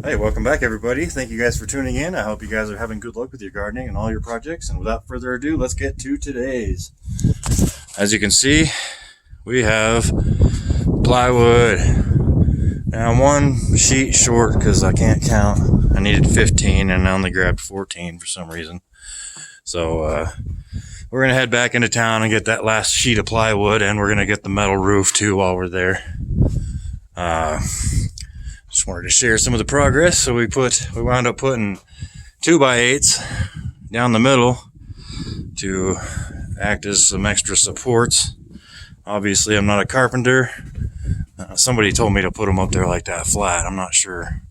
Hey, welcome back everybody. Thank you guys for tuning in. I hope you guys are having good luck with your gardening and all your projects. And without further ado, let's get to today's. As you can see, we have plywood. Now I'm one sheet short because I can't count. I needed 15 and I only grabbed 14 for some reason. So we're going to head back into town and get that last sheet of plywood, and we're going to get the metal roof too while we're there. Just wanted to share some of the progress. So we wound up putting 2x8s down the middle to act as some extra supports. Obviously, I'm not a carpenter. Somebody told me to put them up there like that flat. I'm not sure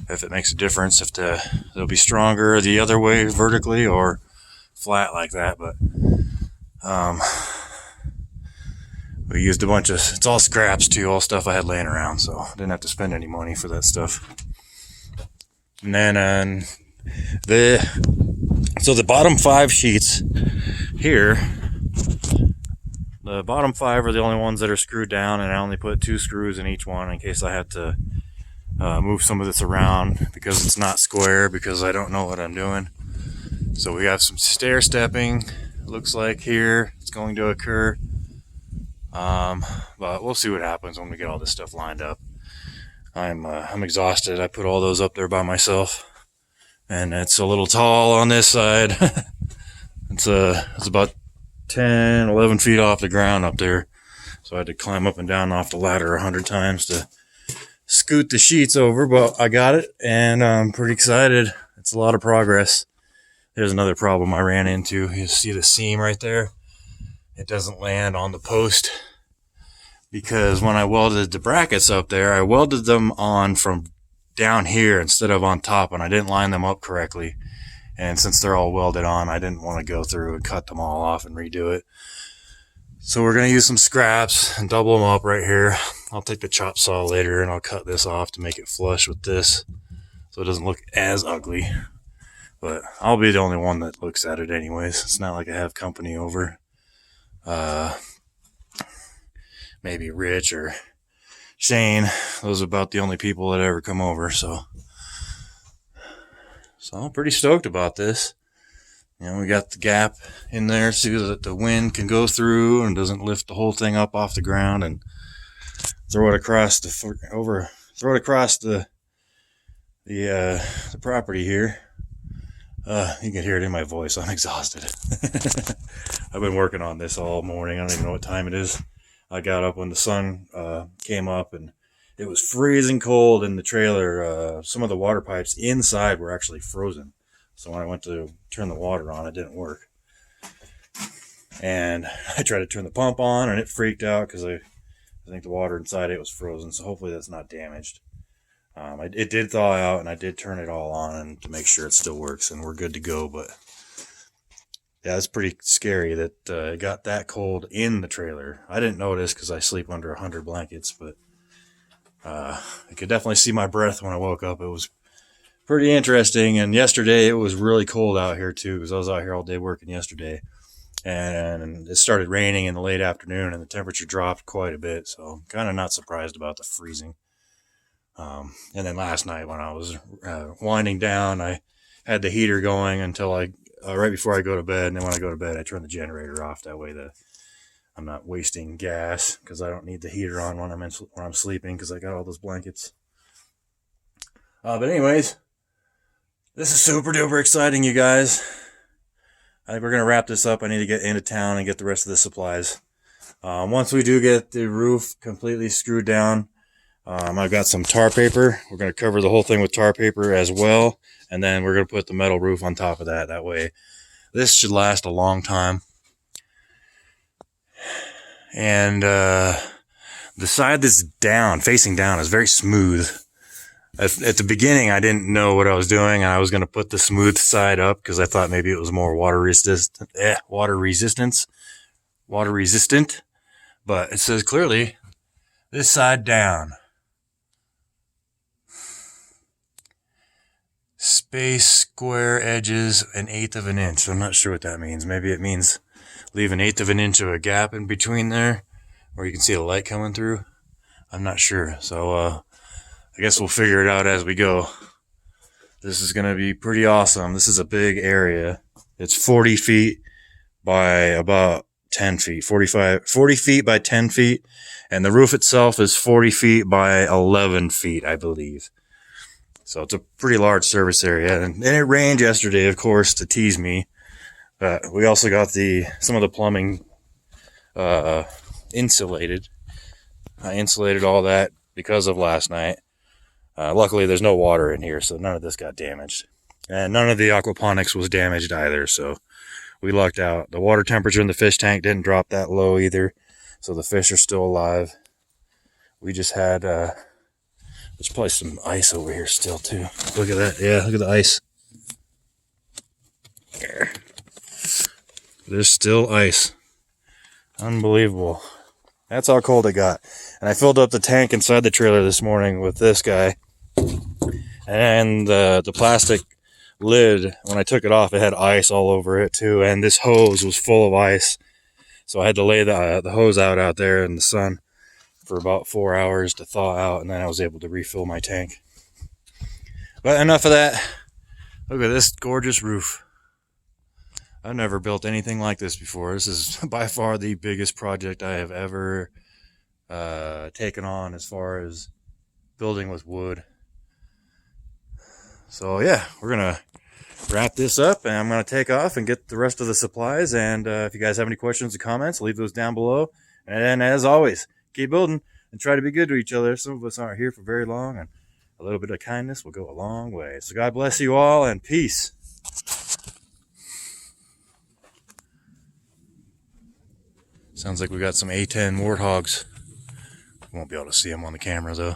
if it makes a difference, if they'll be stronger the other way vertically or flat like that. But we used a bunch of, it's all scraps too, all stuff I had laying around, so I didn't have to spend any money for that stuff. And then so the bottom 5 sheets here, the bottom 5 are the only ones that are screwed down, and I only put 2 screws in each one in case I had to move some of this around because it's not square, because I don't know what I'm doing. So we have some stair stepping, looks like here it's going to occur. But we'll see what happens when we get all this stuff lined up. I'm exhausted. I put all those up there by myself, and it's a little tall on this side. It's about 10, 11 feet off the ground up there. So I had to climb up and down off the ladder 100 times to scoot the sheets over, but I got it, and I'm pretty excited. It's a lot of progress. There's another problem I ran into. You see the seam right there? It doesn't land on the post, because when I welded the brackets up there, I welded them on from down here instead of on top, and I didn't line them up correctly. And since they're all welded on, I didn't want to go through and cut them all off and redo it. So we're going to use some scraps and double them up right here. I'll take the chop saw later and I'll cut this off to make it flush with this so it doesn't look as ugly. But I'll be the only one that looks at it anyways. It's not like I have company over. Maybe Rich or Shane. Those are about the only people that ever come over. So I'm pretty stoked about this. You know, we got the gap in there so that the wind can go through and doesn't lift the whole thing up off the ground and throw it across the property here. You can hear it in my voice. I'm exhausted. I've been working on this all morning. I don't even know what time it is. I got up when the sun came up, and it was freezing cold in the trailer. Some of the water pipes inside were actually frozen. So when I went to turn the water on, it didn't work. And I tried to turn the pump on, and it freaked out because I think the water inside it was frozen. So hopefully that's not damaged. It did thaw out, and I did turn it all on and to make sure it still works, and we're good to go. But yeah, it's pretty scary that it got that cold in the trailer. I didn't notice because I sleep under 100 blankets, but I could definitely see my breath when I woke up. It was pretty interesting. And yesterday it was really cold out here too, because I was out here all day working yesterday, and it started raining in the late afternoon, and the temperature dropped quite a bit. So I'm kind of not surprised about the freezing. And then last night when I was winding down, I had the heater going until right before I go to bed. And then when I go to bed, I turn the generator off. That way I'm not wasting gas, because I don't need the heater on when I'm sleeping, because I got all those blankets. But anyways, this is super duper exciting, you guys. I think we're going to wrap this up. I need to get into town and get the rest of the supplies. Once we do get the roof completely screwed down, I've got some tar paper. We're going to cover the whole thing with tar paper as well. And then we're going to put the metal roof on top of that. That way, this should last a long time. And the side that's facing down, is very smooth. At the beginning, I didn't know what I was doing, and I was going to put the smooth side up because I thought maybe it was more water resistant. But it says clearly, this side down. Space square edges 1/8 of an inch. I'm not sure what that means. Maybe it means leave 1/8 of an inch of a gap in between there, where you can see the light coming through. I'm not sure. So I guess we'll figure it out as we go. This is going to be pretty awesome. This is a big area. It's 40 feet by about 10 feet, 40 feet by 10 feet. And the roof itself is 40 feet by 11 feet, I believe. So it's a pretty large service area. And it rained yesterday, of course, to tease me. But we also got some of the plumbing insulated. I insulated all that because of last night. Luckily, there's no water in here, so none of this got damaged. And none of the aquaponics was damaged either, so we lucked out. The water temperature in the fish tank didn't drop that low either, so the fish are still alive. We just had, there's probably some ice over here still, too. Look at that. Yeah, look at the ice. There. There's still ice. Unbelievable. That's how cold it got. And I filled up the tank inside the trailer this morning with this guy. And the plastic lid, when I took it off, it had ice all over it too. And this hose was full of ice. So I had to lay the hose out there in the sun for about 4 hours to thaw out. And then I was able to refill my tank. But enough of that. Look at this gorgeous roof. I've never built anything like this before. This is by far the biggest project I have ever taken on as far as building with wood. So yeah, we're gonna wrap this up and I'm gonna take off and get the rest of the supplies. And if you guys have any questions or comments, leave those down below. And as always, keep building and try to be good to each other. Some of us aren't here for very long, and a little bit of kindness will go a long way. So God bless you all, and peace. Sounds like we got some A10 warthogs. Won't be able to see them on the camera though.